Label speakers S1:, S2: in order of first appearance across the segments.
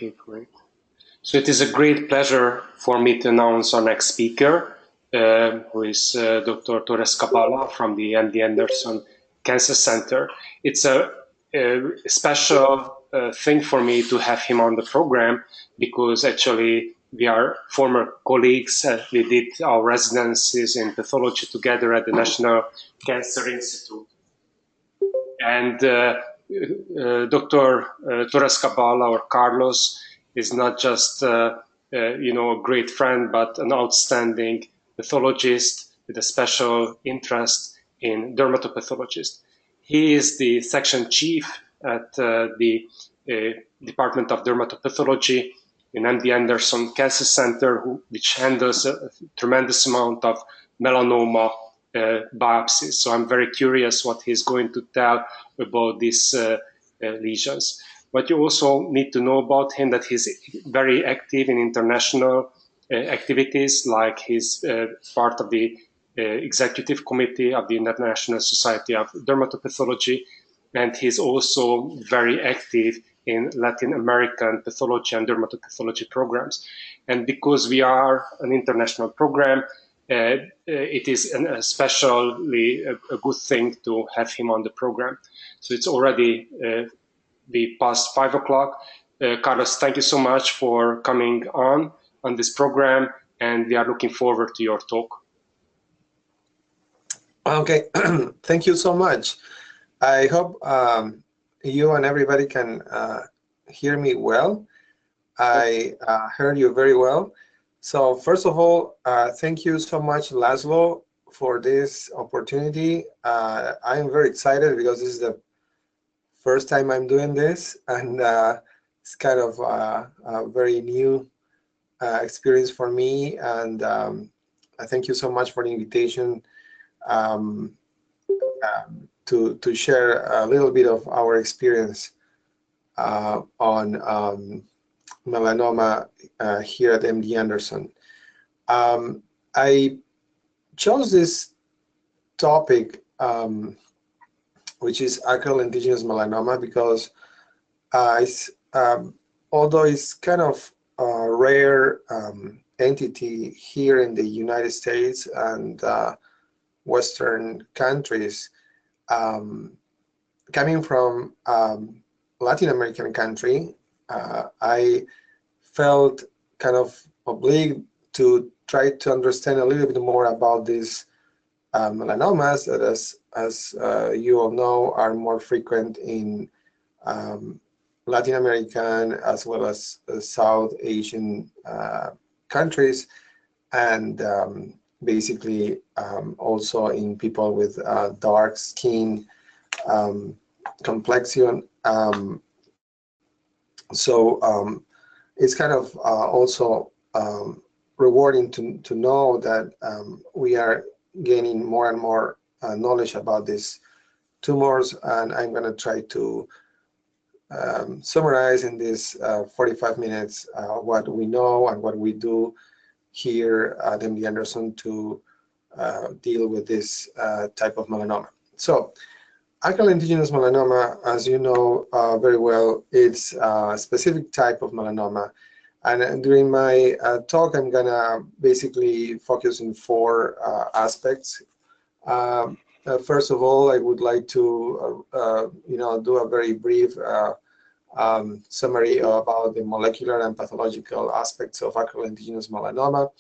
S1: Okay, great. So it is a great pleasure for me to announce our next speaker, who is Dr. Torres Cabala from the MD Anderson Cancer Center. It's a special thing for me to have him on the program because actually we are former colleagues. We did our residencies in pathology together at the National Cancer Institute. And Dr. Torres Cabala, or Carlos, is not just a great friend, but an outstanding pathologist with a special interest in dermatopathologist. He is the section chief at the Department of Dermatopathology in MD Anderson Cancer Center, which handles a tremendous amount of melanoma biopsies. So I'm very curious what he's going to tell about these lesions. But you also need to know about him that he's very active in international activities, like he's part of the executive committee of the International Society of Dermatopathology, and he's also very active in Latin American pathology and dermatopathology programs. And because we are an international program, it is especially a good thing to have him on the program. So it's already past 5 o'clock. Carlos, thank you so much for coming on this program, and we are looking forward to your talk.
S2: Okay, thank you so much. I hope you and everybody can hear me well. I heard you very well. So first of all, thank you so much, Laszlo, for this opportunity. I am very excited because this is the first time I'm doing this, and it's kind of a very new experience for me. And I thank you so much for the invitation to share a little bit of our experience on melanoma here at MD Anderson. I chose this topic, which is acral lentiginous melanoma, because although it's kind of a rare entity here in the United States and Western countries, coming from Latin American country, I felt kind of obliged to try to understand a little bit more about these melanomas that, as you all know, are more frequent in Latin American as well as South Asian countries, and basically also in people with dark skin complexion. So it's kind of also rewarding to know that we are gaining more and more knowledge about these tumors, and I'm going to try to summarize in this 45 minutes what we know and what we do here at MD Anderson to deal with this type of melanoma. So acral lentiginous melanoma, as you know very well, it's a specific type of melanoma. And during my talk, I'm gonna basically focus on 4 aspects. First of all, I would like to do a very brief summary about the molecular and pathological aspects of acral lentiginous melanoma.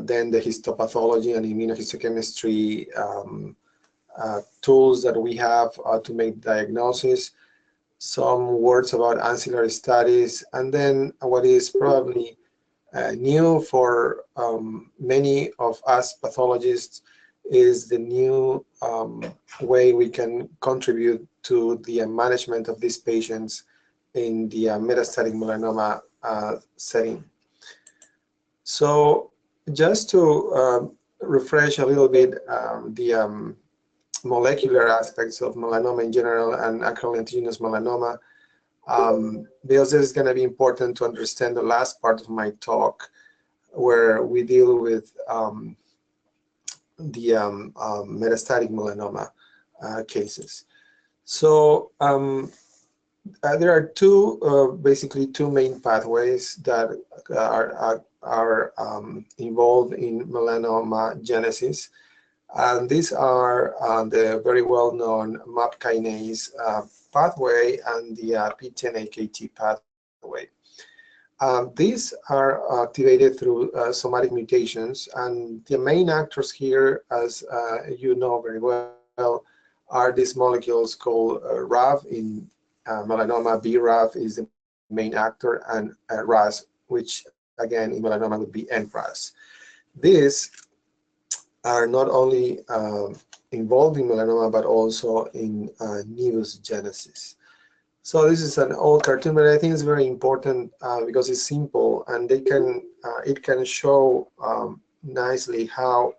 S2: Then the histopathology and immunohistochemistry tools that we have to make diagnosis, some words about ancillary studies, and then what is probably new for many of us pathologists is the new way we can contribute to the management of these patients in the metastatic melanoma setting. So just to refresh a little bit the molecular aspects of melanoma in general and acral lentiginous melanoma, because this is going to be important to understand the last part of my talk, where we deal with the metastatic melanoma cases. So There are basically two main pathways that are involved in melanoma genesis. And these are the very well-known MAP kinase pathway and the PTEN-AKT pathway. These are activated through somatic mutations, and the main actors here, as you know very well, are these molecules called RAF in melanoma. BRAF is the main actor, and RAS, which again in melanoma would be NRAS. These are not only involved in melanoma, but also in nevus genesis. So this is an old cartoon, but I think it's very important because it's simple, and it can show nicely how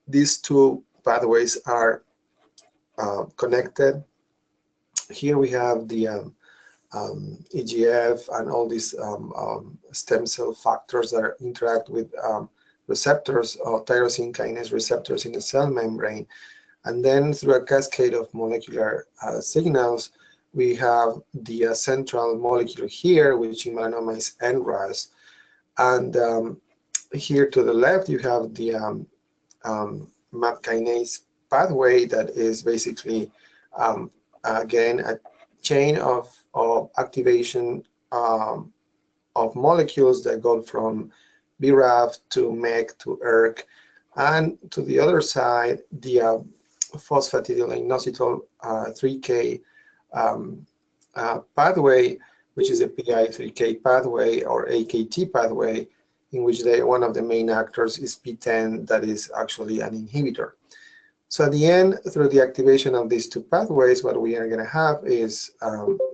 S2: these two pathways are connected. Here we have the EGF and all these stem cell factors that interact with receptors or tyrosine kinase receptors in the cell membrane, and then through a cascade of molecular signals, we have the central molecule here, which in melanoma is NRAS, and here to the left you have the MAP kinase pathway that is basically again a chain of activation of molecules that go from BRAF to MEK to ERK, and to the other side the phosphatidylinositol 3K pathway, which is a PI3K pathway or AKT pathway, in which one of the main actors is PTEN, that is actually an inhibitor. So at the end, through the activation of these two pathways, what we are going to have is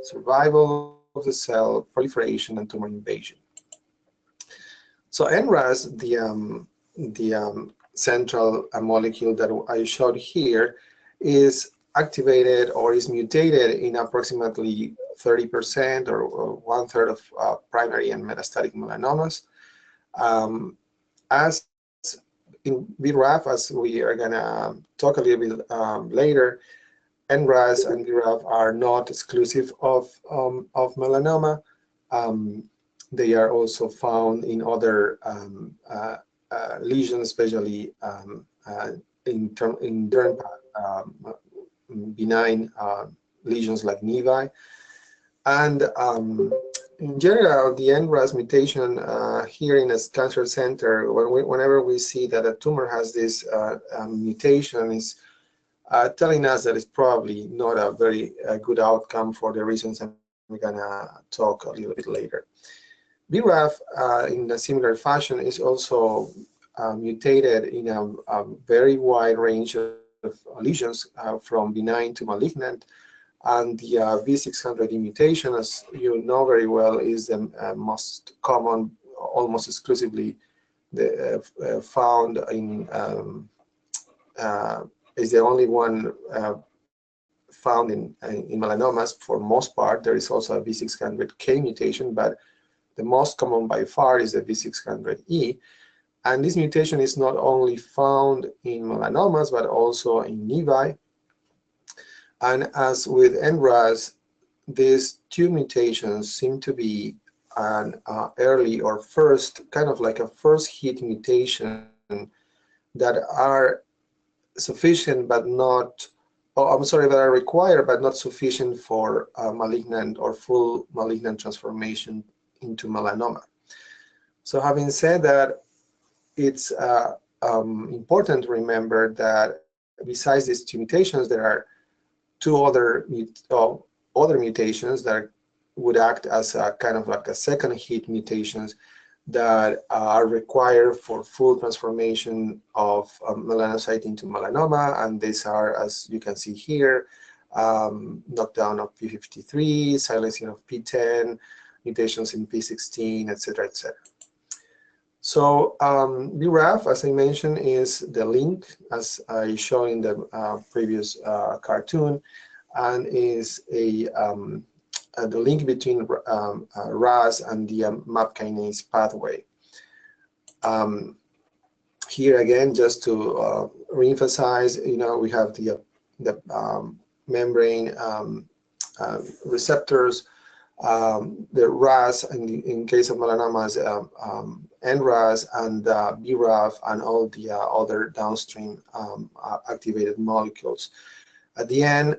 S2: survival of the cell, proliferation, and tumor invasion. So NRAS, the central molecule that I showed here, is activated or is mutated in approximately 30% or 1/3 of primary and metastatic melanomas. As in BRAF, as we are going to talk a little bit later, NRAS and BRAF are not exclusive of melanoma. They are also found in other lesions, especially in derm benign lesions like nevi. And in general, the NRAS mutation here in a cancer center, whenever we see that a tumor has this mutation, is telling us that it's probably not a very good outcome for the reasons I'm going to talk a little bit later. BRAF, in a similar fashion, is also mutated in a very wide range of lesions from benign to malignant, and the V600E mutation, as you know very well, is the most common, almost exclusively found in, is the only one found in melanomas for most part. There is also a V600K mutation, but the most common by far is the V600E. And this mutation is not only found in melanomas, but also in nevi. And as with NRAS, these two mutations seem to be an early or first, kind of like a first hit mutation that are sufficient but not, that are required but not sufficient for malignant or full malignant transformation into melanoma. So having said that, it's important to remember that besides these two mutations, there are two other mutations that would act as a kind of like a second hit mutations that are required for full transformation of melanocyte into melanoma, and these are, as you can see here, knockdown of p53, silencing of PTEN, mutations in p16, etc., etc. So BRAF, as I mentioned, is the link, as I showed in the previous cartoon, and is the link between RAS and the MAP kinase pathway. Here again, just to reemphasize, we have the membrane receptors. The RAS, in case of melanomas, NRAS and BRAF, and all the other downstream activated molecules. At the end,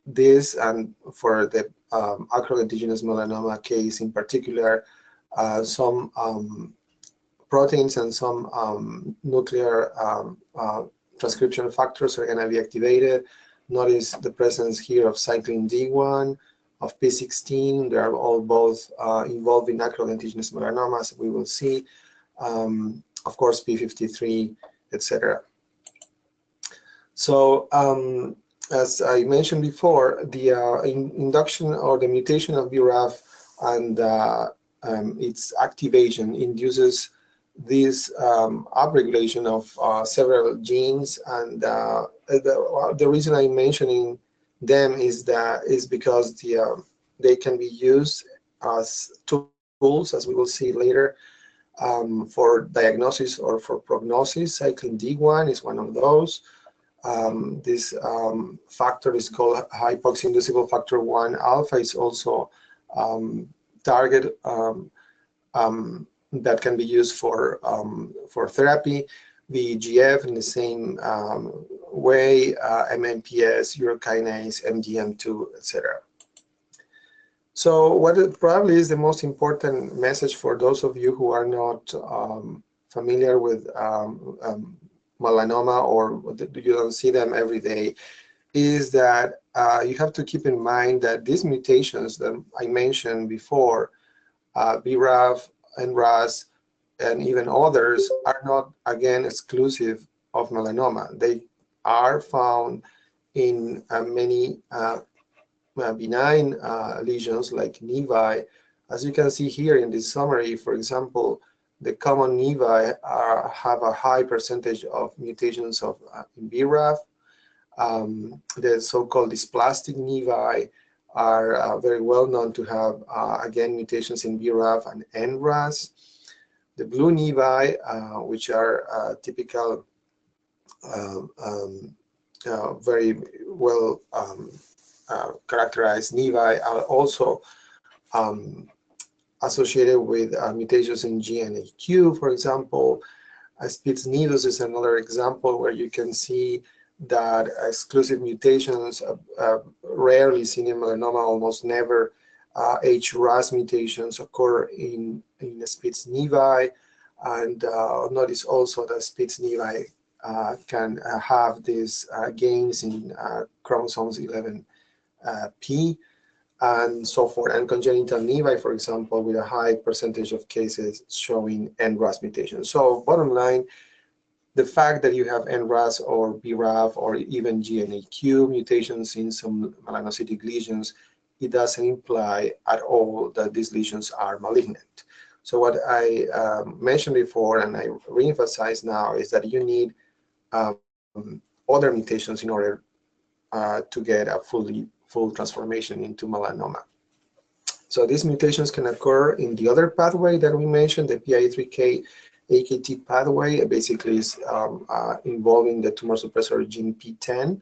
S2: this, and for the acral lentiginous melanoma case in particular, some proteins and some nuclear transcription factors are going to be activated. Notice the presence here of cyclin D1, of P16. They are all both involved in acral lentiginous melanomas, we will see. Of course, P53, etc. So, as I mentioned before, the induction or the mutation of BRAF and its activation induces this upregulation of several genes, and the reason I'm mentioning them is because they can be used as tools, as we will see later, for diagnosis or for prognosis. Cyclin D1 is one of those. This factor is called hypoxia-inducible factor 1 alpha. Is also target that can be used for therapy. VEGF in the same way, MMPs, urokinase, MDM2, etc. So what probably is the most important message for those of you who are not familiar with melanoma, or you don't see them every day, is that you have to keep in mind that these mutations that I mentioned before, BRAF and RAS, and even others, are not, again, exclusive of melanoma. They are found in many benign lesions like nevi. As you can see here in this summary, for example, the common nevi have a high percentage of mutations of in BRAF. The so-called dysplastic nevi are very well known to have, again, mutations in BRAF and NRAS. The blue nevi, which are typical, very well characterized nevi, are also associated with mutations in G and AQ, for example. Spitz nevus is another example where you can see that exclusive mutations, rarely seen in melanoma, almost never, HRAS mutations occur in Spitz nevi, and notice also that Spitz nevi can have these gains in chromosomes 11p and so forth, and congenital nevi, for example, with a high percentage of cases showing NRAS mutations. So bottom line, the fact that you have NRAS or BRAF or even GNAQ mutations in some melanocytic lesions, it doesn't imply at all that these lesions are malignant. So what I mentioned before, and I reemphasize now, is that you need other mutations in order to get a full transformation into melanoma. So these mutations can occur in the other pathway that we mentioned, the PI3K AKT pathway. Basically is involving the tumor suppressor gene PTEN.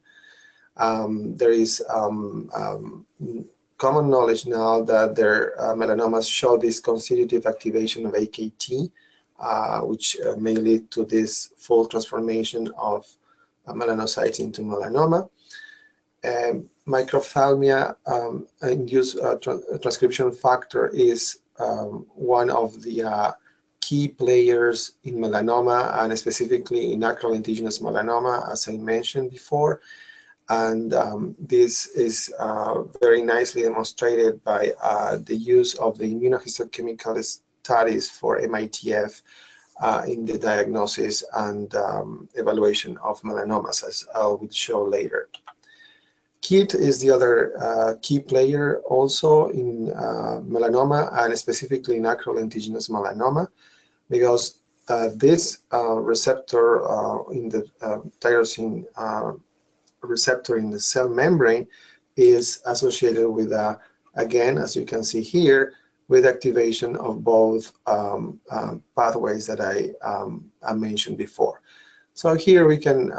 S2: There is common knowledge now that their melanomas show this constitutive activation of AKT, which may lead to this full transformation of melanocytes into melanoma. Microphthalmia induced transcription factor is one of the key players in melanoma, and specifically in acral lentiginous melanoma, as I mentioned before. And this is very nicely demonstrated by the use of the immunohistochemical studies for MITF in the diagnosis and evaluation of melanomas, as I will show later. KIT is the other key player also in melanoma, and specifically in acral lentiginous melanoma, because this receptor in the tyrosine receptor in the cell membrane is associated with, again, as you can see here, with activation of both pathways that I mentioned before. So here we can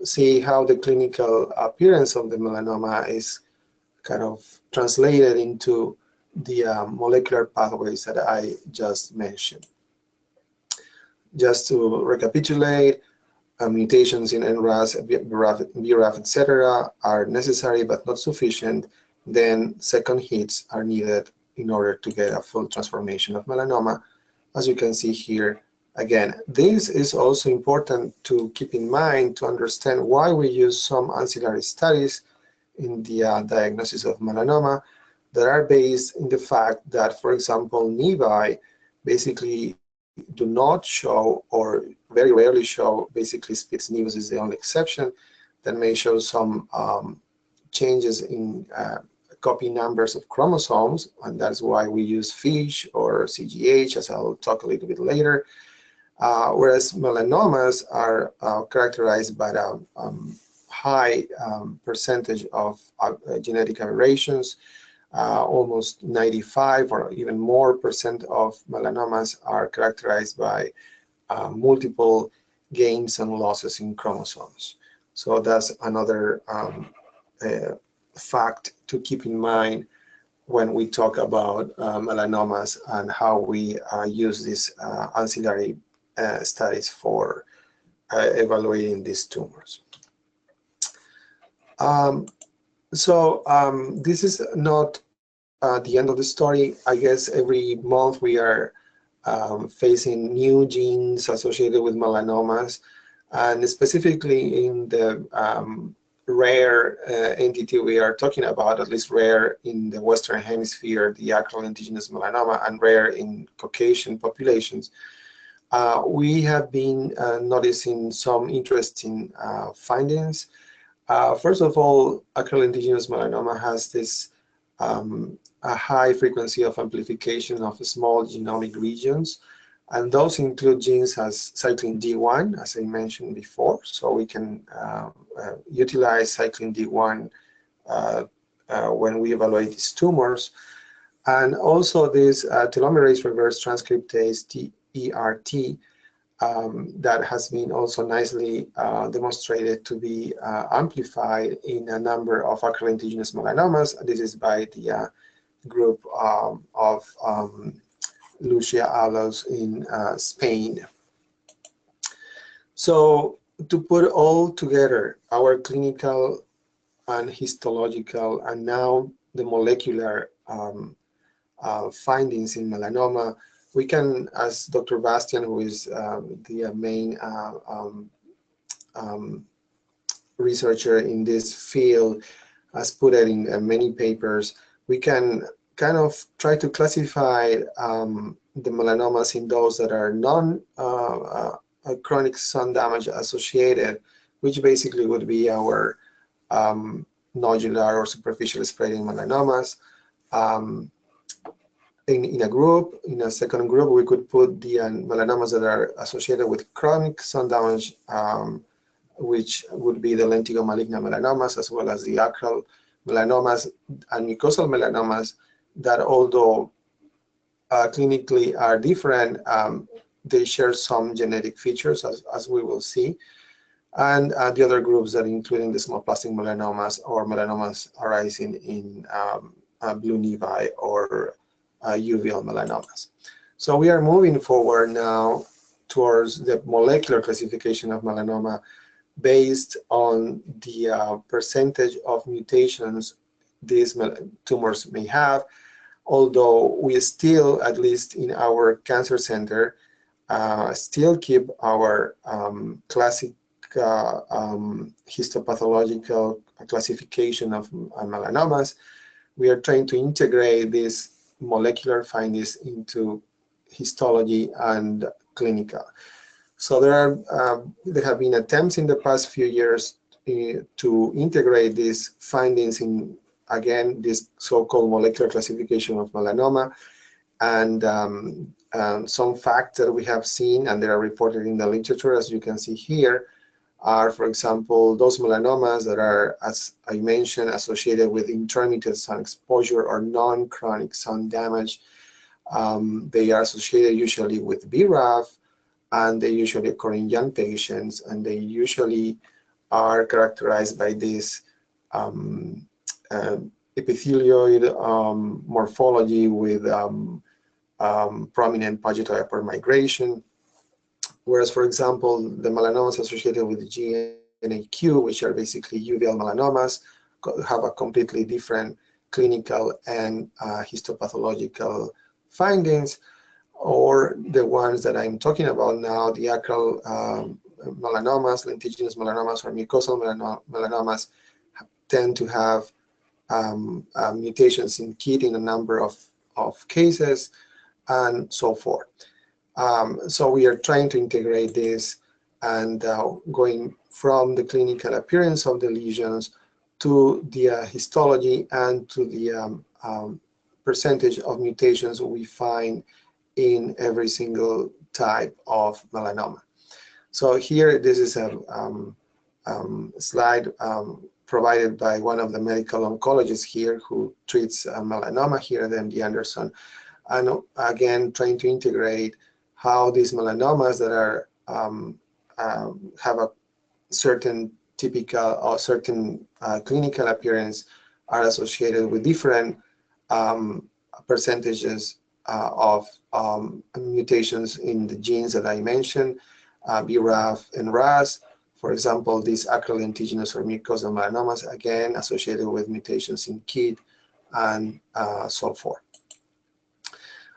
S2: see how the clinical appearance of the melanoma is kind of translated into the molecular pathways that I just mentioned. Just to recapitulate, mutations in NRAS, BRAF, etc. are necessary but not sufficient. Then second hits are needed in order to get a full transformation of melanoma. As you can see here, again, this is also important to keep in mind to understand why we use some ancillary studies in the diagnosis of melanoma that are based in the fact that, for example, nevi basically do not show, or very rarely show, basically Spitz nevus is the only exception, that may show some changes in copy numbers of chromosomes, and that's why we use FISH or CGH, as I'll talk a little bit later. Whereas melanomas are characterized by a high percentage of genetic aberrations. Almost 95 or even more % of melanomas are characterized by multiple gains and losses in chromosomes. So that's another fact to keep in mind when we talk about melanomas and how we use these ancillary studies for evaluating these tumors. This is not the end of the story. I guess every month we are facing new genes associated with melanomas, and specifically in the rare entity we are talking about, at least rare in the Western Hemisphere, the Acral Lentiginous Melanoma, and rare in Caucasian populations, we have been noticing some interesting findings. First of all, Acral Lentiginous Melanoma has this a high frequency of amplification of small genomic regions, and those include genes as cyclin D1, as I mentioned before. So we can utilize cyclin D1 when we evaluate these tumors. And also this telomerase reverse transcriptase, TERT, that has been also nicely demonstrated to be amplified in a number of acral lentiginous melanomas. This is by the group of Lucia Alos in Spain. So to put all together our clinical and histological and now the molecular findings in melanoma, we can, as Dr. Bastian, who is the main researcher in this field, has put it in many papers, we can kind of try to classify the melanomas in those that are non-chronic sun damage associated, which basically would be our nodular or superficial spreading melanomas. In a group, in a second group, we could put the melanomas that are associated with chronic sun damage, which would be the lentigo malignant melanomas, as well as the acral melanomas and mucosal melanomas that, although clinically are different, they share some genetic features, as we will see. And the other groups that including the small plastic melanomas or melanomas arising in blue nevi or uveal melanomas. So we are moving forward now towards the molecular classification of melanoma based on the percentage of mutations these tumors may have, although we still, at least in our cancer center, still keep our classic histopathological classification of melanomas. We are trying to integrate these molecular findings into histology and clinical. So there have been attempts in the past few years to integrate these findings in, again, this so-called molecular classification of melanoma. And some facts that we have seen, and they are reported in the literature, as you can see here, are, for example, those melanomas that are, as I mentioned, associated with intermittent sun exposure or non-chronic sun damage. They are associated usually with BRAF, and they usually occur in young patients, and they usually are characterized by this epithelioid morphology with prominent pagetoid upper migration. Whereas, for example, the melanomas associated with the GNAQ, which are basically uveal melanomas, have a completely different clinical and histopathological findings, or the ones that I'm talking about now, the acral melanomas, lentiginous melanomas, or mucosal melanomas, tend to have mutations in KIT in a number of cases, and so forth. So we are trying to integrate this and going from the clinical appearance of the lesions to the histology and to the percentage of mutations we find in every single type of melanoma. So here, this is a slide provided by one of the medical oncologists here who treats melanoma here at MD Anderson, and again trying to integrate how these melanomas that are have a certain typical or certain clinical appearance are associated with different percentages of mutations in the genes that I mentioned, RAF and RAS. For example, these acral lentiginous or mucosal melanomas, again associated with mutations in KIT and so forth.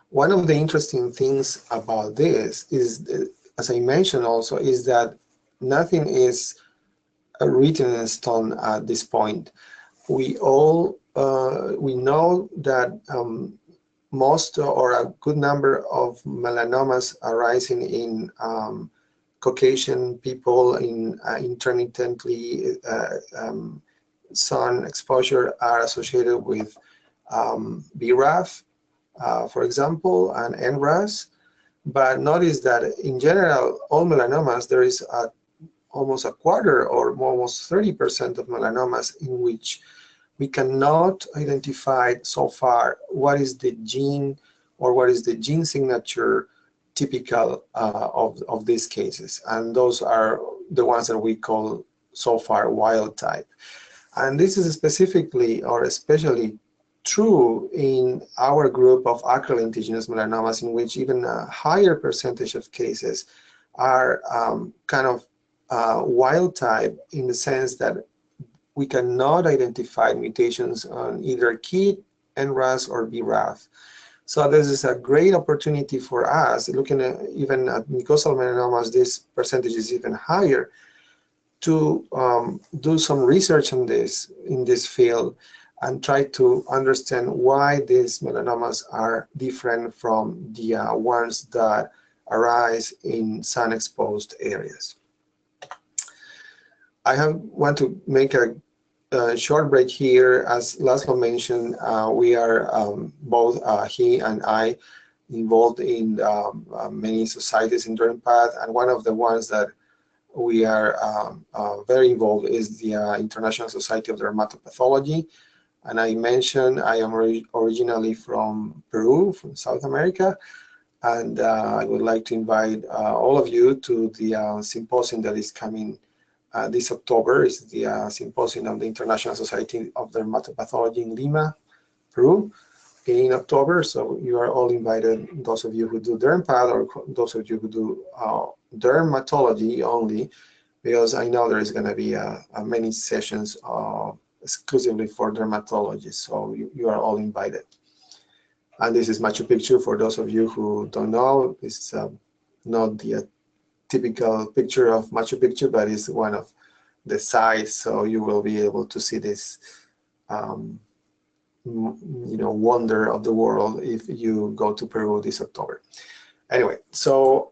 S2: One of the interesting things about this is, as I mentioned also, is that nothing is written in stone at this point. We all we know that most or a good number of melanomas arising in Caucasian people in intermittently sun exposure are associated with BRAF, for example, and NRAS. But notice that in general, all melanomas, there is almost a quarter or almost 30% of melanomas in which we cannot identify so far what is the gene or what is the gene signature typical of these cases. And those are the ones that we call so far wild type. And this is specifically or especially true in our group of acral lentiginous melanomas, in which even a higher percentage of cases are kind of wild type, in the sense that we cannot identify mutations on either KIT, NRAS, or BRAF. So this is a great opportunity for us, looking at even at mucosal melanomas, this percentage is even higher, to do some research on this in this field and try to understand why these melanomas are different from the ones that arise in sun-exposed areas. I want to make a short break here. As Laszlo mentioned, we are both he and I involved in many societies in dermpath, and one of the ones that we are very involved is the International Society of Dermatopathology. And I mentioned I am originally from Peru, from South America, and I would like to invite all of you to the symposium that is coming this October. Is the symposium of the International Society of Dermatopathology in Lima, Peru, in October. So you are all invited, those of you who do dermpath or those of you who do dermatology only, because I know there is going to be many sessions exclusively for dermatologists. So you are all invited. And this is Machu Picchu. For those of you who don't know, it's not the typical picture of Machu Picchu, but it's one of the sites. So you will be able to see this, wonder of the world if you go to Peru this October. Anyway, so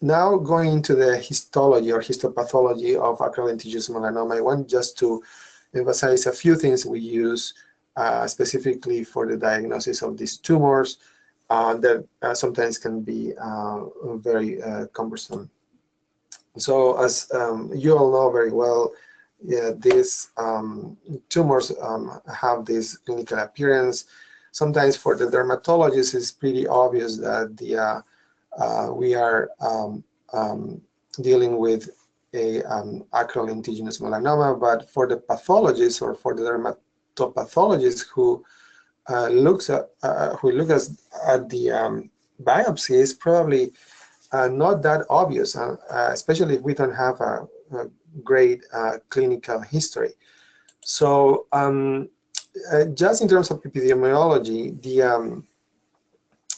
S2: now going into the histology or histopathology of acral lentiginous melanoma, I want just to emphasize a few things we use specifically for the diagnosis of these tumors that sometimes can be very cumbersome. So as you all know very well, these tumors have this clinical appearance. Sometimes for the dermatologist, it's pretty obvious that we are dealing with a acral lentiginous melanoma, but for the pathologist or for the histopathologist who looks at the biopsy is probably not that obvious, especially if we don't have a great clinical history. So just in terms of epidemiology, the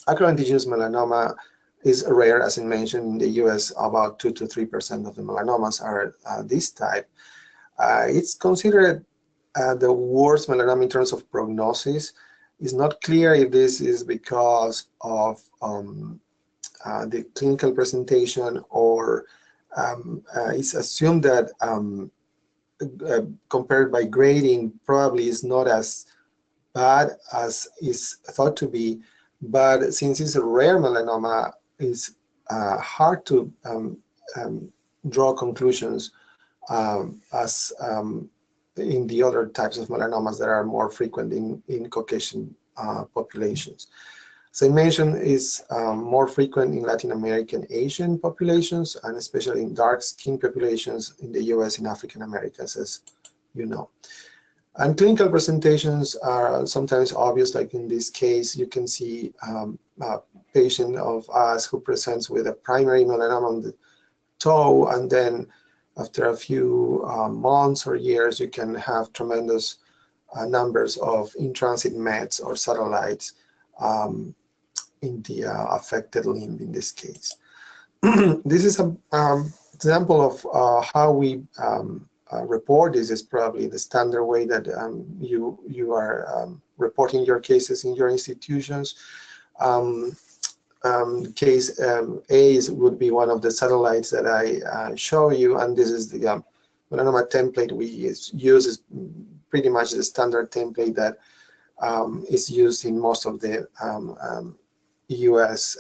S2: acral lentiginous melanoma is rare, as I mentioned. In the US, about 2 to 3% of the melanomas are this type. It's considered the worst melanoma in terms of prognosis. It's not clear if this is because of the clinical presentation, or it's assumed that compared by grading, probably is not as bad as is thought to be. But since it's a rare melanoma, it's hard to draw conclusions as in the other types of melanomas that are more frequent in Caucasian populations. As I mentioned, is more frequent in Latin American, Asian populations, and especially in dark skin populations in the US and African Americans, as you know. And clinical presentations are sometimes obvious, like in this case, you can see a patient of us who presents with a primary melanoma on the toe, and then after a few months or years, you can have tremendous numbers of in-transit mets or satellites in the affected limb in this case. This is an example of how we report. This is probably the standard way that you are reporting your cases in your institutions. Case A would be one of the satellites that I show you, and this is the melanoma template we use. Is pretty much the standard template that is used in most of the US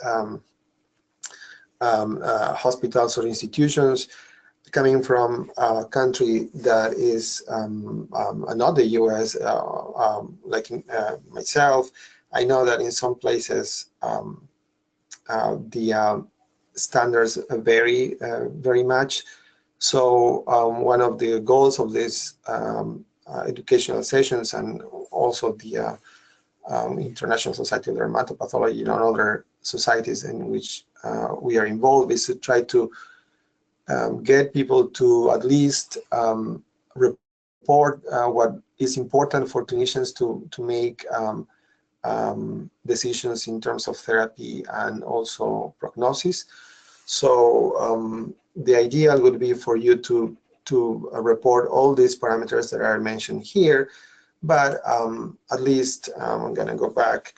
S2: hospitals or institutions. Coming from a country that is not the US, like myself, I know that in some places the standards vary very much. So one of the goals of these educational sessions, and also the International Society of Dermatopathology and other societies in which we are involved, is to try to get people to at least report what is important for clinicians to make decisions in terms of therapy and also prognosis. So the ideal would be for you to report all these parameters that are mentioned here, but at least I'm going to go back.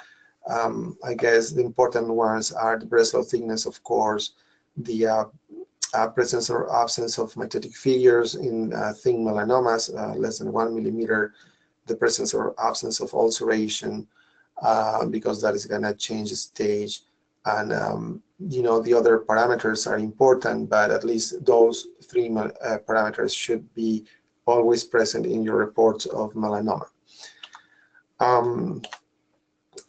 S2: I guess the important ones are the breast cell thickness, of course, the presence or absence of mitotic figures in thin melanomas, less than 1 millimeter, the presence or absence of ulceration, because that is going to change the stage. And you know, the other parameters are important, but at least those three parameters should be always present in your reports of melanoma.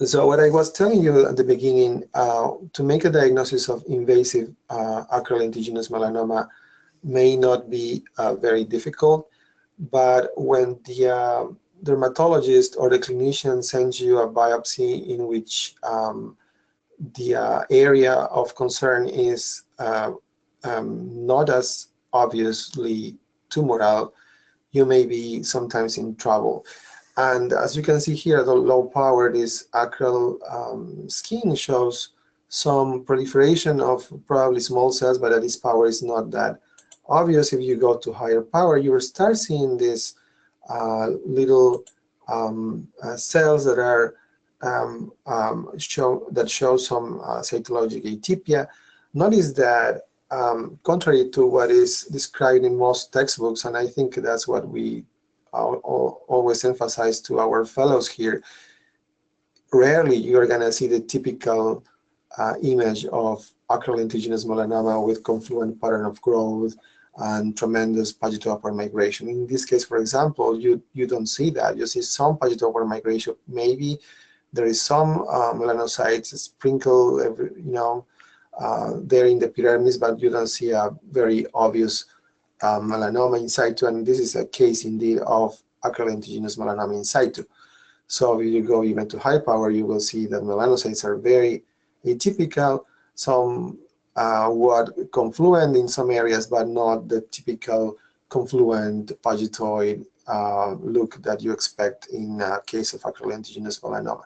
S2: So what I was telling you at the beginning, to make a diagnosis of invasive acral lentiginous melanoma may not be very difficult, but when the dermatologist or the clinician sends you a biopsy in which the area of concern is not as obviously tumoral, you may be sometimes in trouble. And as you can see here, the low power, this acral skin shows some proliferation of probably small cells, but at this power is not that obvious. If you go to higher power, you will start seeing these little cells that are show some cytologic atypia. Notice that contrary to what is described in most textbooks, and I think that's what we always emphasize to our fellows here, rarely you're going to see the typical image of acral lentiginous melanoma with confluent pattern of growth and tremendous pagito-upward migration. In this case, for example, you don't see that. You see some pagito-upward migration. Maybe there is some melanocytes sprinkled, there in the epidermis, but you don't see a very obvious melanoma in situ. And this is a case indeed of acral lentiginous melanoma in situ. So if you go even to high power, you will see that melanocytes are very atypical, some what confluent in some areas, but not the typical confluent pagetoid look that you expect in case of acral lentiginous melanoma.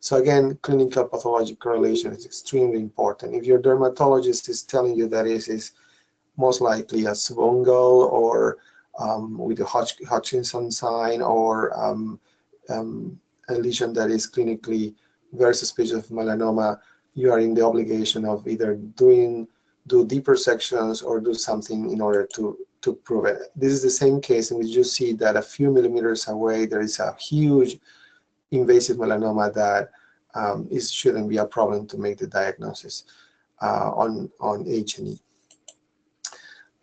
S2: So again, clinical pathologic correlation is extremely important. If your dermatologist is telling you that it is most likely a fungal or with a Hutchinson sign, or a lesion that is clinically very suspicious of melanoma, you are in the obligation of either do deeper sections or do something in order to prove it. This is the same case in which you see that a few millimeters away there is a huge invasive melanoma that shouldn't be a problem to make the diagnosis on H&E.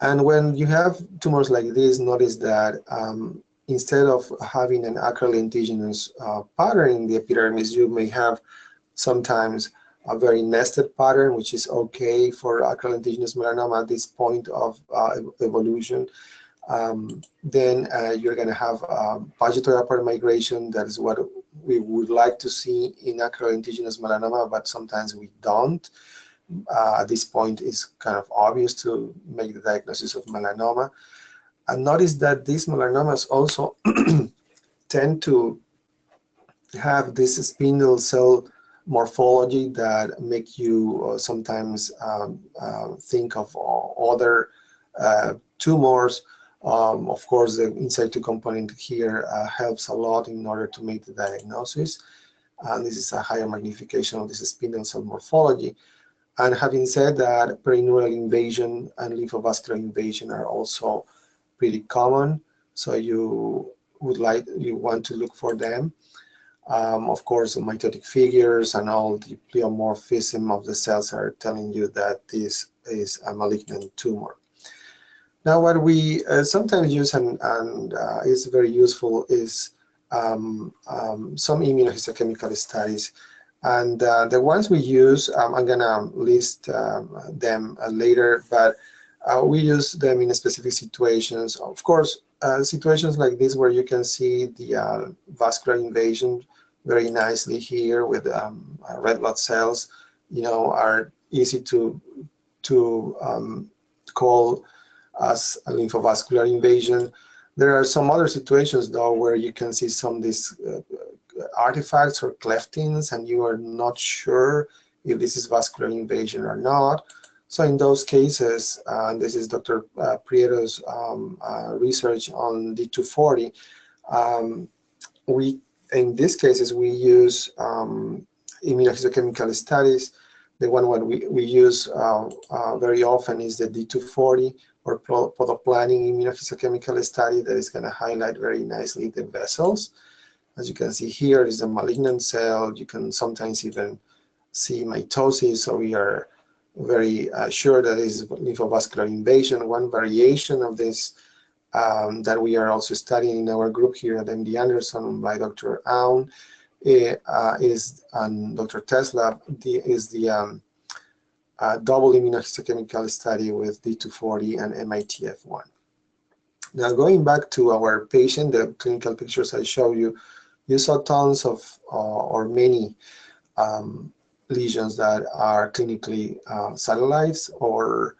S2: And when you have tumors like this, notice that instead of having an acral lentiginous pattern in the epidermis, you may have sometimes a very nested pattern, which is okay for acral lentiginous melanoma at this point of evolution. Then you're going to have pagetoid upward migration. That is what we would like to see in acral lentiginous melanoma, but sometimes we don't. At this point, it's kind of obvious to make the diagnosis of melanoma. And notice that these melanomas also tend to have this spindle cell morphology that make you sometimes think of other tumors. Of course, the in situ component here helps a lot in order to make the diagnosis. And this is a higher magnification of this spindle cell morphology. And having said that, perineural invasion and lymphovascular invasion are also pretty common, so you want to look for them. Of course, the mitotic figures and all the pleomorphism of the cells are telling you that this is a malignant tumor. Now, what we sometimes use and is very useful is some immunohistochemical studies. And the ones we use, I'm going to list them later, but we use them in specific situations. Of course, situations like this where you can see the vascular invasion very nicely here with red blood cells, are easy to call as a lymphovascular invasion. There are some other situations, though, where you can see some of these artifacts or cleftings, and you are not sure if this is vascular invasion or not. So in those cases, this is Dr. Prieto's research on D240. In these cases, we use immunohistochemical studies. The one we use very often is the D240 or podoplanning immunohistochemical study that is going to highlight very nicely the vessels. As you can see here is a malignant cell. You can sometimes even see mitosis, so we are very sure that is lymphovascular invasion. One variation of this that we are also studying in our group here at MD Anderson by Dr. Aun and Dr. Tesla is the double immunohistochemical study with D240 and MITF1. Now, going back to our patient, the clinical pictures I showed you, you saw tons of or many lesions that are clinically satellites or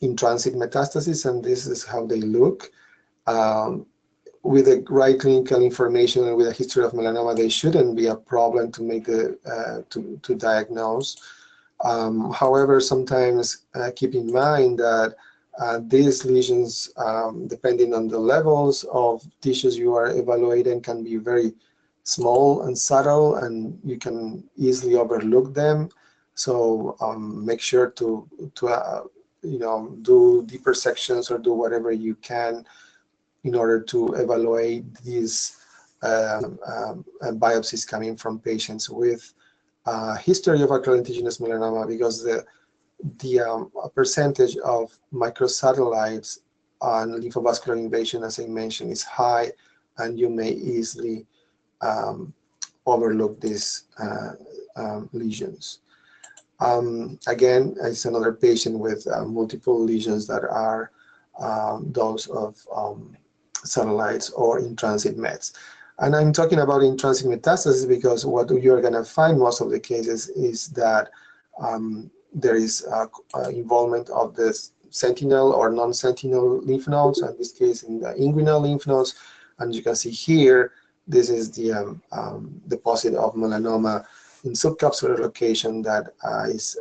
S2: in-transit metastases, and this is how they look. With the right clinical information and with a history of melanoma, they shouldn't be a problem to make to diagnose. However, sometimes keep in mind that these lesions, depending on the levels of tissues you are evaluating, can be very small and subtle, and you can easily overlook them. So make sure to do deeper sections or do whatever you can in order to evaluate these biopsies coming from patients with history of acral lentiginous melanoma, because the percentage of microsatellites on lymphovascular invasion, as I mentioned, is high, and you may easily overlook these lesions. Again, it's another patient with multiple lesions that are those of satellites or in-transit mets. And I'm talking about in-transit metastasis because what you're going to find most of the cases is that there is involvement of the sentinel or non-sentinel lymph nodes, in this case in the inguinal lymph nodes. And you can see here, this is the deposit of melanoma in subcapsular location that is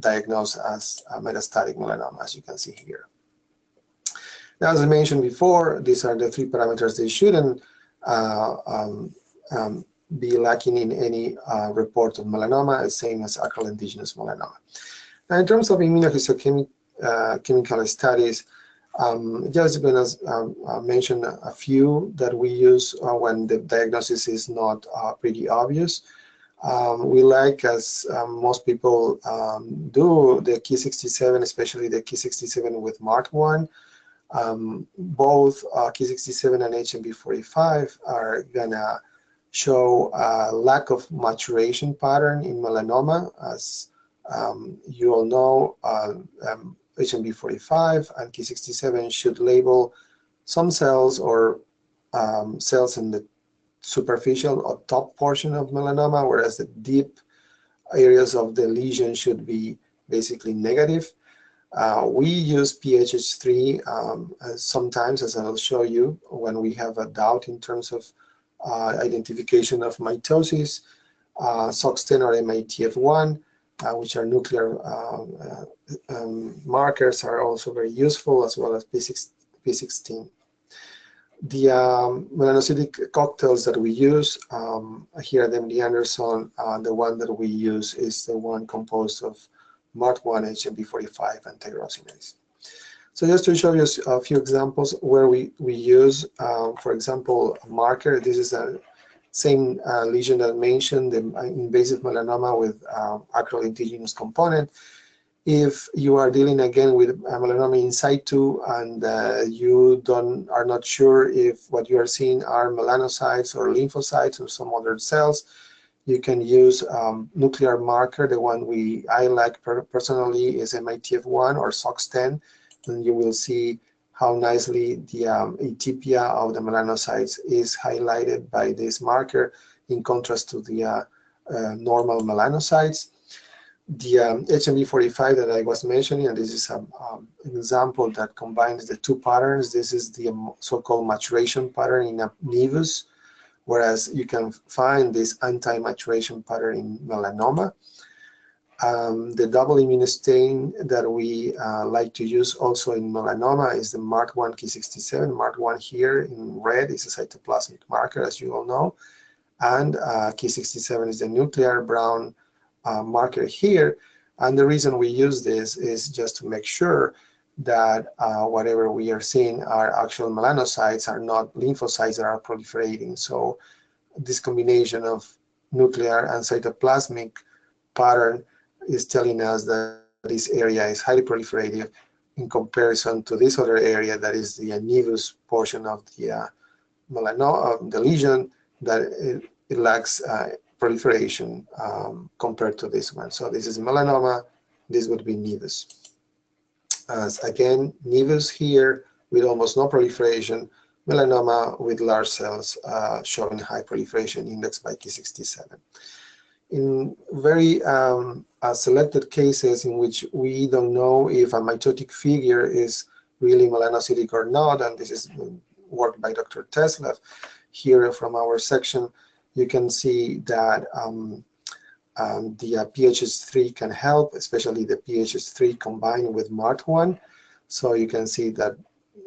S2: diagnosed as metastatic melanoma, as you can see here. Now, as I mentioned before, these are the 3 parameters they shouldn't be lacking in any report of melanoma, same as acral lentiginous melanoma. Now, in terms of immunohistochemical studies, just going to mention a few that we use when the diagnosis is not pretty obvious. We like, as most people do, the Ki67, especially the Ki67 with MART1. Both Ki67 and HMB45 are gonna show a lack of maturation pattern in melanoma. As you all know, HMB45 and Ki67 should label some cells or cells in the superficial or top portion of melanoma, whereas the deep areas of the lesion should be basically negative. We use PHH3 sometimes, as I'll show you, when we have a doubt in terms of identification of mitosis. SOX10 or MATF1, which are nuclear markers, are also very useful, as well as P16. The melanocytic cocktails that we use here at MD Anderson, the one that we use is the one composed of MART1, HMB45, and tyrosinase. So just to show you a few examples where we use, for example, a marker. This is a same lesion that I mentioned, the invasive melanoma with acral lentiginous component. If you are dealing again with melanoma in situ and you are not sure if what you are seeing are melanocytes or lymphocytes or some other cells, you can use nuclear marker. The one I like personally is MATF1 or SOX10, and you will see how nicely the atypia of the melanocytes is highlighted by this marker in contrast to the normal melanocytes. The HMB45 that I was mentioning, and this is an example that combines the 2 patterns. This is the so-called maturation pattern in a nevus, whereas you can find this anti-maturation pattern in melanoma. The double immunostain that we like to use also in melanoma is the MART1 Ki67. MART1 here in red is a cytoplasmic marker, as you all know, and Ki67 is the nuclear brown marker here. And the reason we use this is just to make sure that whatever we are seeing are actual melanocytes, are not lymphocytes that are proliferating. So this combination of nuclear and cytoplasmic pattern is telling us that this area is highly proliferative in comparison to this other area that is the nevus portion of the melanoma, of the lesion, that it lacks proliferation compared to this one. So this is melanoma, this would be nevus. Again, nevus here with almost no proliferation, melanoma with large cells showing high proliferation index by Ki67. In very selected cases in which we don't know if a mitotic figure is really melanocytic or not, and this is work by Dr. Teslev here from our section, you can see that the PHH3 can help, especially the PHH3 combined with MART1. So you can see that,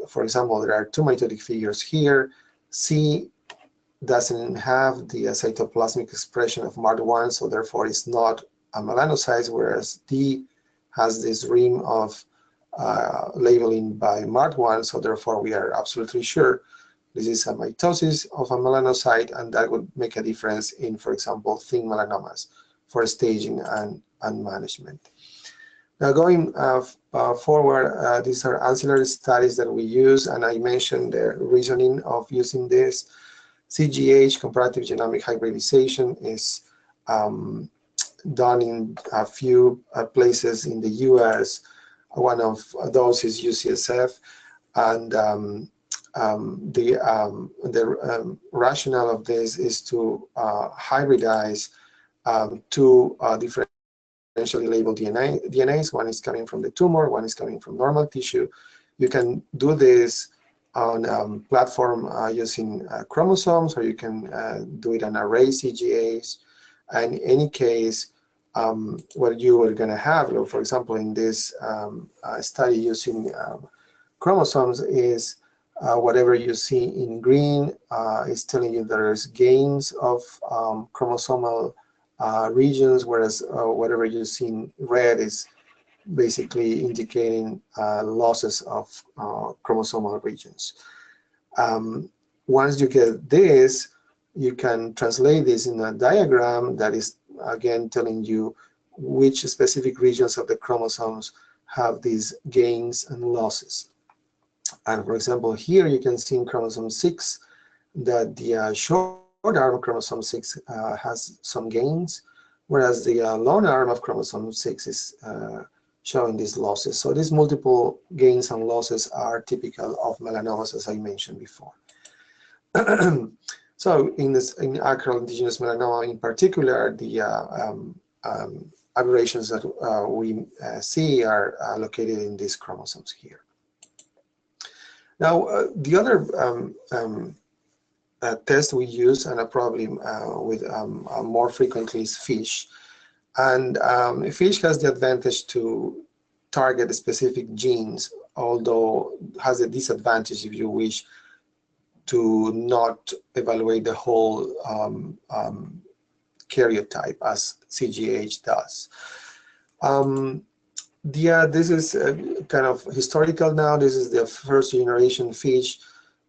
S2: for example, there are 2 mitotic figures here. C doesn't have the cytoplasmic expression of MART1, so therefore it's not a melanocyte, whereas D has this rim of labeling by MART1, so therefore we are absolutely sure this is a mitosis of a melanocyte, and that would make a difference in, for example, thin melanomas for staging and management. Now going forward, these are ancillary studies that we use, and I mentioned the reasoning of using this. CGH, comparative genomic hybridization, is done in a few places in the US. One of those is UCSF, and rationale of this is to hybridize two differentially labeled DNAs. One is coming from the tumor, one is coming from normal tissue. You can do this on a platform using chromosomes, or you can do it on array CGAs. And in any case, what you are going to have, for example, in this study using chromosomes, is whatever you see in green is telling you there's gains of chromosomal regions, whereas whatever you see in red is basically indicating losses of chromosomal regions. Once you get this, you can translate this in a diagram that is again telling you which specific regions of the chromosomes have these gains and losses. And for example, here you can see in chromosome 6 that the short arm of chromosome 6 has some gains, whereas the long arm of chromosome 6 is showing these losses. So these multiple gains and losses are typical of melanomas, as I mentioned before. So in acral lentiginous melanoma in particular, the aberrations that we see are located in these chromosomes here. Now, the other test we use, and probably with more frequently, is FISH. And FISH has the advantage to target specific genes, although has a disadvantage, if you wish, to not evaluate the whole karyotype as CGH does. This is kind of historical now. This is the first generation FISH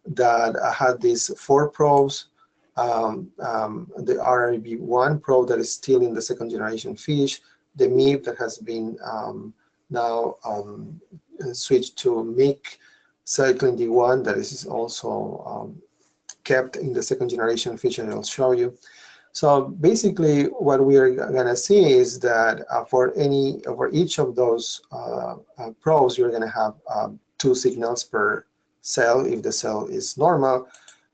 S2: that had these 4 probes. The RAB1 probe that is still in the second generation FISH, the MIP that has been now switched to MIC, cyclin D1 that is also kept in the second generation FISH, and I'll show you. So basically what we are going to see is that for each of those probes, you're going to have 2 signals per cell if the cell is normal,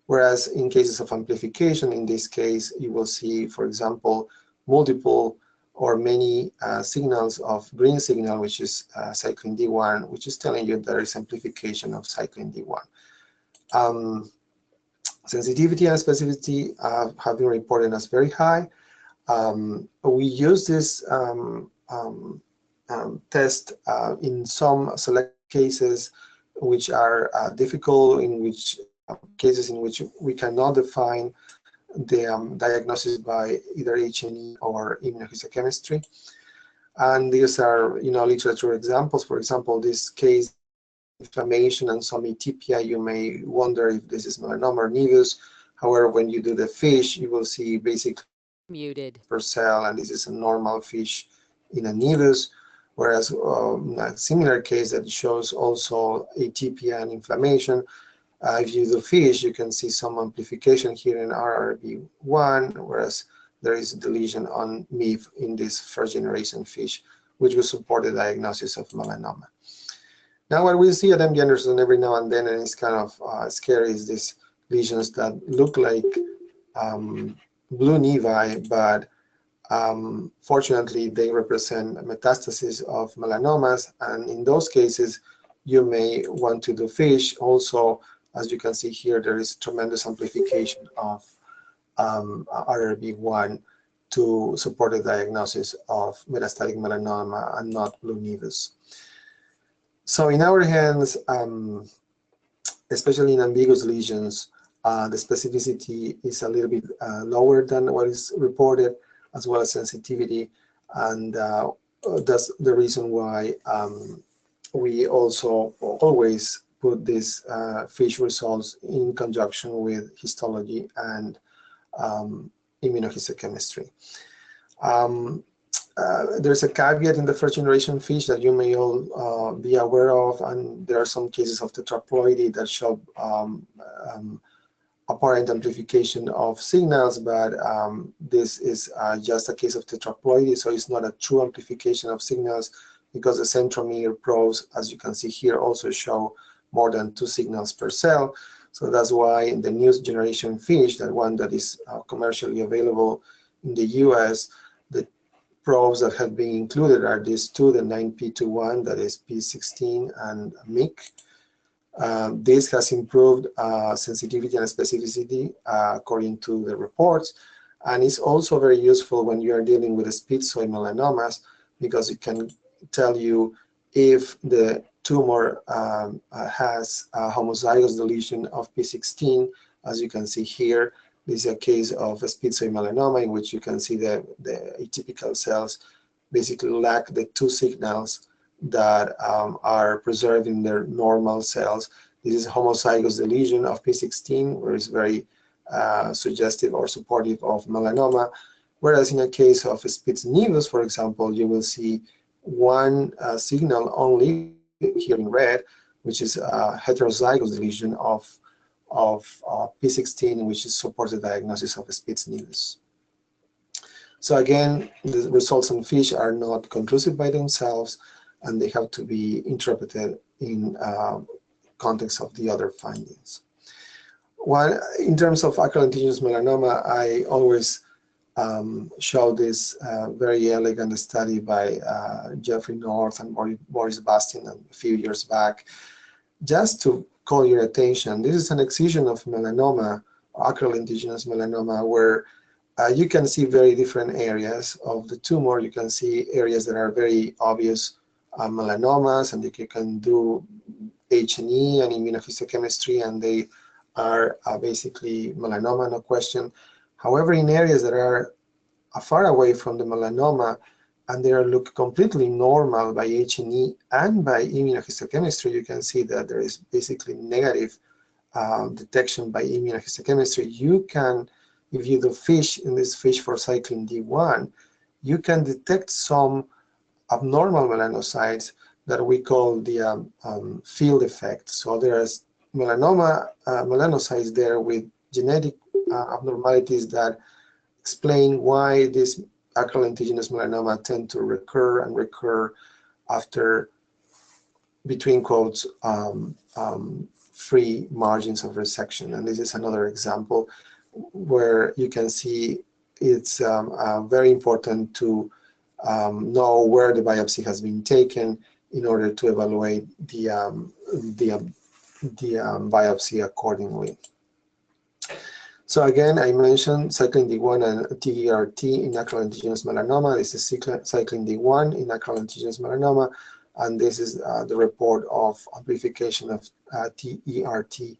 S2: whereas in cases of amplification, in this case, you will see, for example, multiple or many signals of green signal, which is cyclin D1, which is telling you there is amplification of cyclin D1. Sensitivity and specificity have been reported as very high. We use this test in some select cases which are difficult, in which cases in which we cannot define the diagnosis by either H&E or immunohistochemistry. And these are, literature examples. For example, this case, inflammation and some atypia, you may wonder if this is melanoma or nevus. However, when you do the FISH, you will see basically muted per cell, and this is a normal FISH in a nevus. Whereas a similar case that shows also atypia and inflammation, if you do FISH, you can see some amplification here in RRB1, whereas there is a deletion on MIP in this first generation FISH, which will support the diagnosis of melanoma. Now, what we see at MD Anderson every now and then, and it's kind of scary, is these lesions that look like blue nevi, but fortunately they represent metastases of melanomas, and in those cases you may want to do FISH. Also, as you can see here, there is tremendous amplification of RRB1 to support the diagnosis of metastatic melanoma and not blue nevus. So in our hands, especially in ambiguous lesions, the specificity is a little bit lower than what is reported, as well as sensitivity, and that's the reason why we also always put these FISH results in conjunction with histology and immunohistochemistry. There's a caveat in the first generation FISH that you may all be aware of, and there are some cases of tetraploidy that show apparent amplification of signals, but this is just a case of tetraploidy, so it's not a true amplification of signals, because the centromere probes, as you can see here, also show more than 2 signals per cell. So that's why in the newest generation FISH, that one that is commercially available in the US, the probes that have been included are these two, the 9P21, that is P16, and MIC. This has improved sensitivity and specificity according to the reports, and it's also very useful when you are dealing with schizoid melanomas, because it can tell you if the tumor has a homozygous deletion of P16. As you can see here, this is a case of a schizoid melanoma in which you can see the atypical cells basically lack the two signals that are preserved in their normal cells. This is homozygous deletion of P16, where it's very suggestive or supportive of melanoma. Whereas in a case of Spitz nevus, for example, you will see one signal only here in red, which is a heterozygous deletion of P16, which supports the diagnosis of Spitz nevus. So again, the results on FISH are not conclusive by themselves, and they have to be interpreted in context of the other findings. One, in terms of acral lentiginous melanoma, I always show this very elegant study by Jeffrey North and Boris Bastin a few years back. Just to call your attention, this is an excision of melanoma, acral lentiginous melanoma, where you can see very different areas of the tumor. You can see areas that are very obvious melanomas, and you can do H&E and immunohistochemistry, and they are basically melanoma, no question. However, in areas that are far away from the melanoma and they look completely normal by H&E and by immunohistochemistry, you can see that there is basically negative detection by immunohistochemistry. You can, if you do FISH, in this FISH for cyclin D1, you can detect some abnormal melanocytes that we call the field effect. So there's melanoma melanocytes there with genetic abnormalities that explain why this acral lentiginous melanoma tend to recur and recur after, between quotes, free margins of resection. And this is another example where you can see it's very important to know where the biopsy has been taken in order to evaluate the biopsy accordingly. So again, I mentioned cyclin D1 and TERT in acral lentiginous melanoma. This is cyclin D1 in acral lentiginous melanoma, and this is the report of amplification of TERT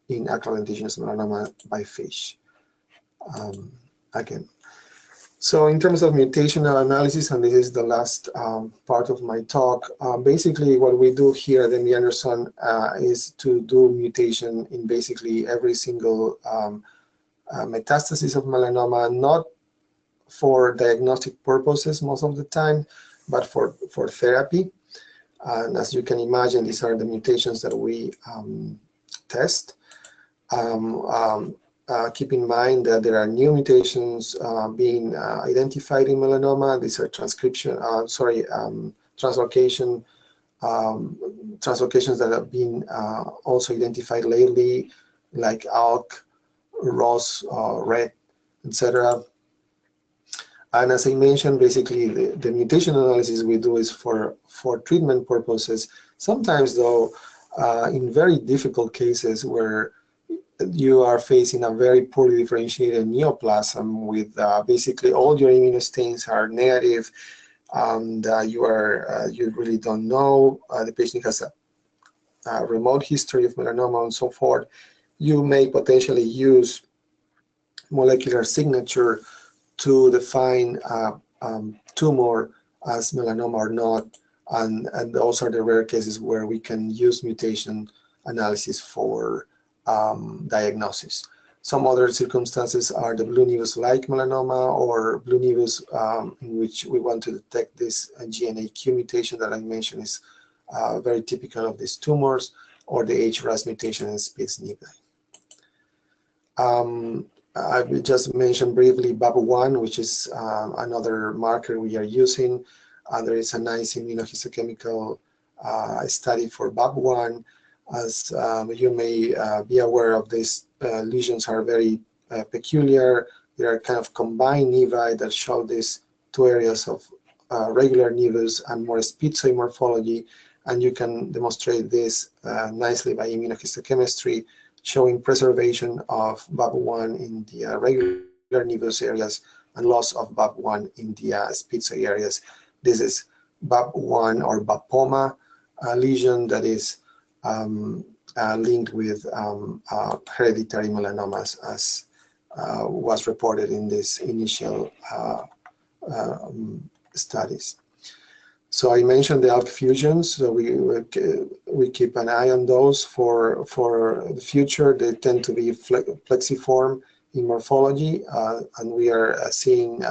S2: in acral lentiginous melanoma by FISH. Again. So in terms of mutational analysis, and this is the last part of my talk, basically what we do here at MD Anderson is to do mutation in basically every single metastasis of melanoma, not for diagnostic purposes most of the time, but for therapy. And as you can imagine, these are the mutations that we test. Keep in mind that there are new mutations being identified in melanoma. These are translocations that have been also identified lately, like ALK, ROS, RET, etc. And as I mentioned, basically the mutation analysis we do is for treatment purposes. Sometimes, though, in very difficult cases where you are facing a very poorly differentiated neoplasm with basically all your immunostains are negative, and you really don't know, the patient has a remote history of melanoma and so forth, you may potentially use molecular signature to define tumor as melanoma or not, and those are the rare cases where we can use mutation analysis for diagnosis. Some other circumstances are the blue nevus-like melanoma, or blue nevus in which we want to detect this GNAQ mutation that I mentioned is very typical of these tumors, or the HRAS mutation in Spitz nevi. I will just mention briefly BAP1, which is another marker we are using. There is a nice immunohistochemical study for BAP1. As you may be aware of, these lesions are very peculiar. They are kind of combined nevi that show these two areas of regular nevus and more spitzoid morphology, and you can demonstrate this nicely by immunohistochemistry, showing preservation of BAP1 in the regular nevus areas and loss of BAP1 in the spitzoid areas. This is BAP1 or BAPoma lesion that is linked with hereditary melanomas, as was reported in this initial studies. So I mentioned the ALK fusions, so we keep an eye on those for the future. They tend to be plexiform in morphology, and we are seeing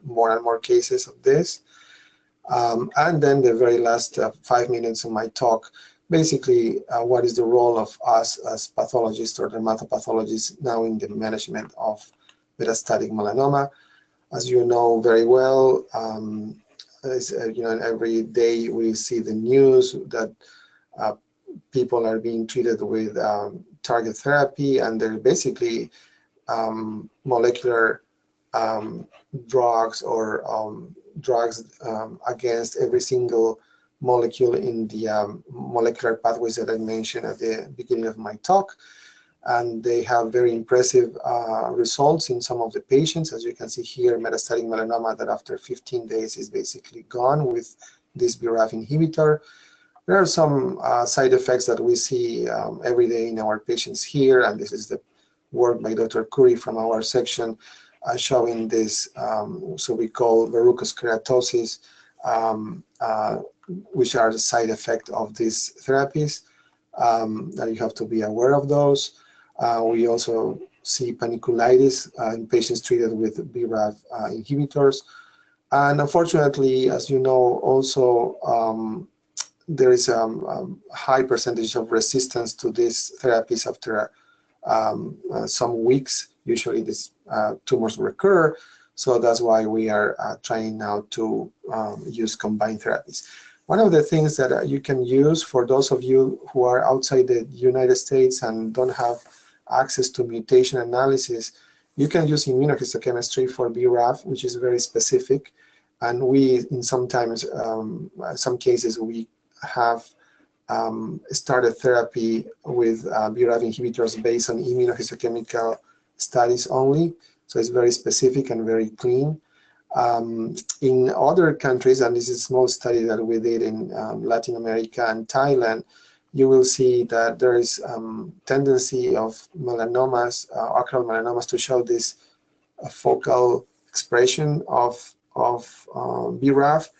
S2: more and more cases of this. And then the very last 5 minutes of my talk, basically what is the role of us as pathologists or dermatopathologists now in the management of metastatic melanoma. As you know very well, every day we see the news that people are being treated with target therapy, and they're basically molecular drugs or drugs against every single molecule in the molecular pathways that I mentioned at the beginning of my talk. And they have very impressive results in some of the patients. As you can see here, metastatic melanoma that after 15 days is basically gone with this BRAF inhibitor. There are some side effects that we see every day in our patients here, and this is the work by Dr. Curry from our section showing this, so we call verrucous keratosis, which are the side effect of these therapies, that you have to be aware of those. We also see panniculitis in patients treated with BRAF inhibitors. And unfortunately, as you know, also there is a high percentage of resistance to these therapies after some weeks. Usually these tumors recur. So that's why we are trying now to use combined therapies. One of the things that you can use for those of you who are outside the United States and don't have access to mutation analysis, you can use immunohistochemistry for BRAF, which is very specific. And we, in some cases, we have started therapy with BRAF inhibitors based on immunohistochemical studies only. So it's very specific and very clean. In other countries, and this is a small study that we did in Latin America and Thailand, you will see that there is tendency of melanomas, acral melanomas, to show this focal expression of BRAF.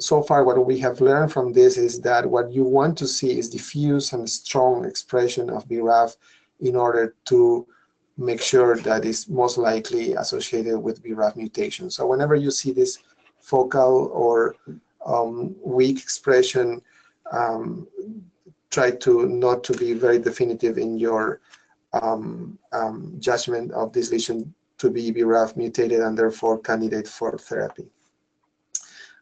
S2: So far, what we have learned from this is that what you want to see is diffuse and strong expression of BRAF in order to make sure that it's most likely associated with BRAF mutation. So whenever you see this focal or weak expression, try to not to be very definitive in your judgment of this lesion to be BRAF mutated and therefore candidate for therapy.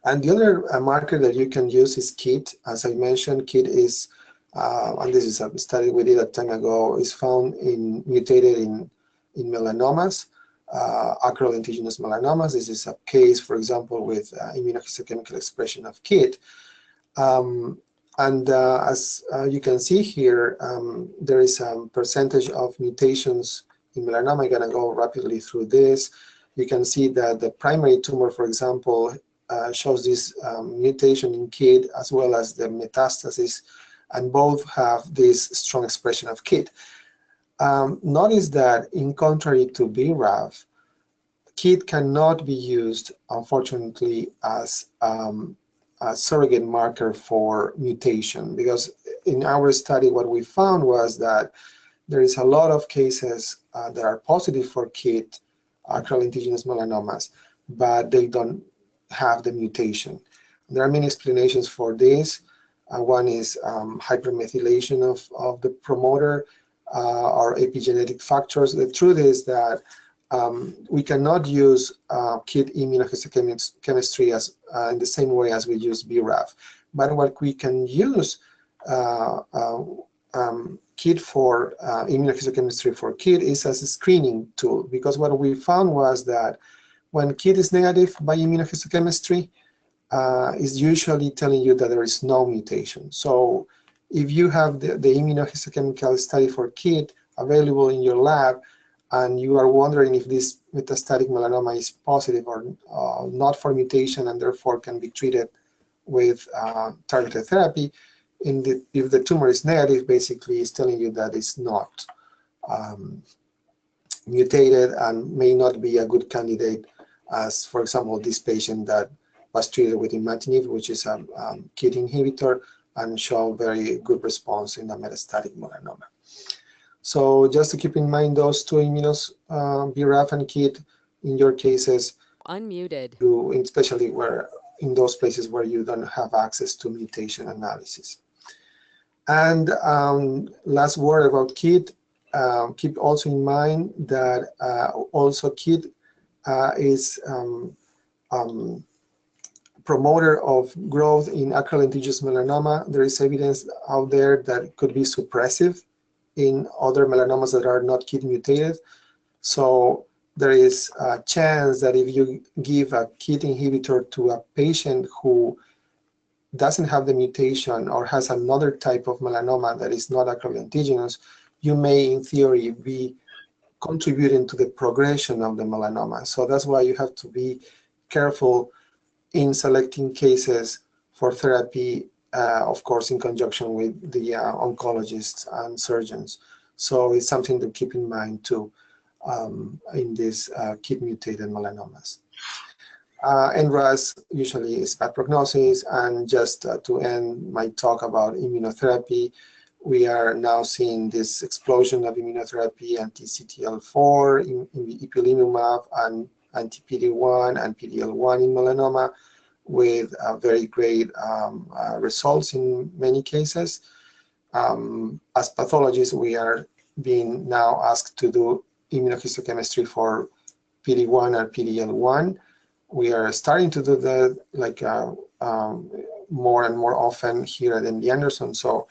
S2: And the other marker that you can use is KIT. As I mentioned, KIT is, and this is a study we did a time ago, is found in mutated in melanomas, acral lentiginous melanomas. This is a case, for example, with immunohistochemical expression of KIT. As you can see here, there is a percentage of mutations in melanoma. I'm going to go rapidly through this. You can see that the primary tumor, for example, shows this mutation in KIT as well as the metastases, and both have this strong expression of KIT. Notice that in contrary to BRAF, KIT cannot be used, unfortunately, as a surrogate marker for mutation, because in our study what we found was that there is a lot of cases that are positive for KIT, acral lentiginous melanomas, but they don't have the mutation. There are many explanations for this. One is hypermethylation of the promoter or epigenetic factors. The truth is that we cannot use KIT immunohistochemistry as in the same way as we use BRAF. But what we can use kit for immunohistochemistry for KIT is as a screening tool, because what we found was that when KIT is negative by immunohistochemistry, is usually telling you that there is no mutation. So if you have the immunohistochemical study for KIT available in your lab, and you are wondering if this metastatic melanoma is positive or not for mutation and therefore can be treated with targeted therapy, if the tumor is negative, basically it's telling you that it's not mutated and may not be a good candidate, as for example this patient that was treated with imatinib, which is a KIT inhibitor, and showed very good response in a metastatic melanoma. So just to keep in mind those two immunos, BRAF and KIT, in your cases,
S3: unmuted,
S2: especially where in those places where you don't have access to mutation analysis. And last word about KIT, keep also in mind that also KIT is promoter of growth in acral lentiginous melanoma. There is evidence out there that it could be suppressive in other melanomas that are not KIT mutated. So there is a chance that if you give a KIT inhibitor to a patient who doesn't have the mutation or has another type of melanoma that is not acral lentiginous, you may in theory be contributing to the progression of the melanoma. So that's why you have to be careful in selecting cases for therapy, of course, in conjunction with the oncologists and surgeons. So it's something to keep in mind too in these KIT mutated melanomas. NRAS usually is bad prognosis, and just to end my talk about immunotherapy, we are now seeing this explosion of immunotherapy, anti-CTL4, ipilimumab, and anti-PD-1 and PD-L1 in melanoma, with very great results in many cases. As pathologists, we are being now asked to do immunohistochemistry for PD-1 or PD-L1. We are starting to do that more and more often here at MD Anderson. So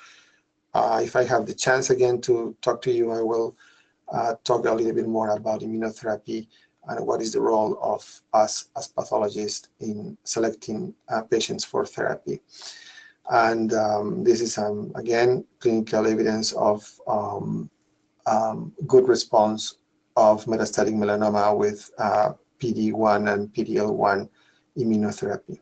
S2: if I have the chance again to talk to you, I will talk a little bit more about immunotherapy and what is the role of us as pathologists in selecting patients for therapy. And this is, again, clinical evidence of good response of metastatic melanoma with PD-1 and PD-L1 immunotherapy.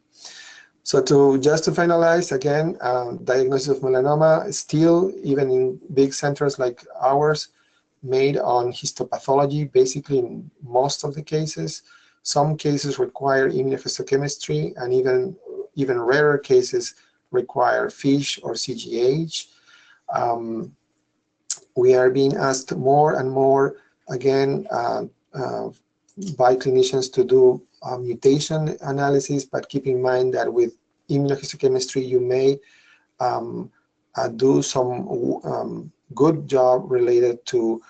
S2: So just to finalize, again, diagnosis of melanoma is still, even in big centers like ours, made on histopathology, basically in most of the cases. Some cases require immunohistochemistry, and even rarer cases require FISH or CGH. We are being asked more and more, again, by clinicians to do mutation analysis, but keep in mind that with immunohistochemistry, you may do some good job related to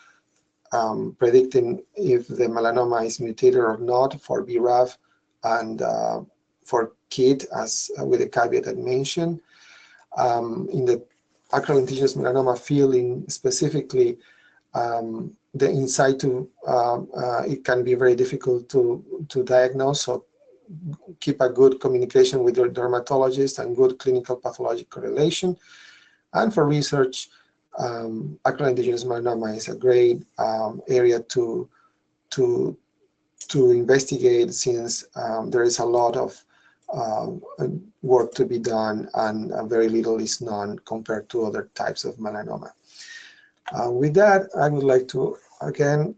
S2: predicting if the melanoma is mutated or not for BRAF and for KIT, as with the caveat I mentioned. In the acral lentiginous melanoma field, specifically, the in situ, it can be very difficult to diagnose, so keep a good communication with your dermatologist and good clinical pathologic correlation. And for research, acral lentiginous melanoma is a great area to investigate, since there is a lot of work to be done, and very little is known compared to other types of melanoma. With that, I would like to again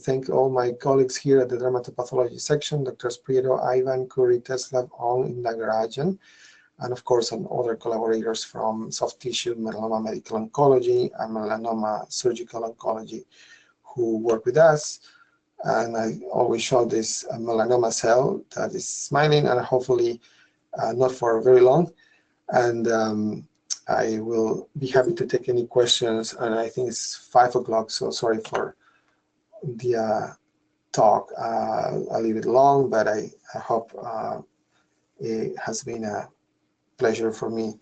S2: thank all my colleagues here at the dermatopathology section, Drs. Prieto, Ivan, Curry, Teslav, Ong, Indagarajan, and of course some other collaborators from soft tissue melanoma medical oncology and melanoma surgical oncology who work with us. And I always show this melanoma cell that is smiling, and hopefully not for very long. And I will be happy to take any questions. And I think it's 5 o'clock, so sorry for the talk. I'll leave it long, but I hope it has been a pleasure for me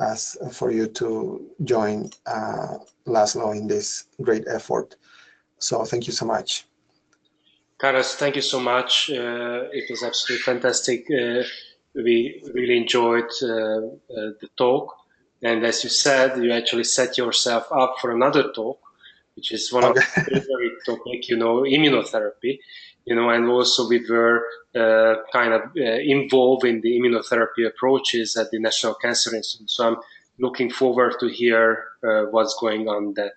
S2: as for you to join Laszlo in this great effort. So thank you so much.
S1: Carlos, thank you so much. It was absolutely fantastic. We really enjoyed the talk. And as you said, you actually set yourself up for another talk, which is one of the favorite topic, immunotherapy, and also we were kind of involved in the immunotherapy approaches at the National Cancer Institute. So I'm looking forward to hear what's going on that.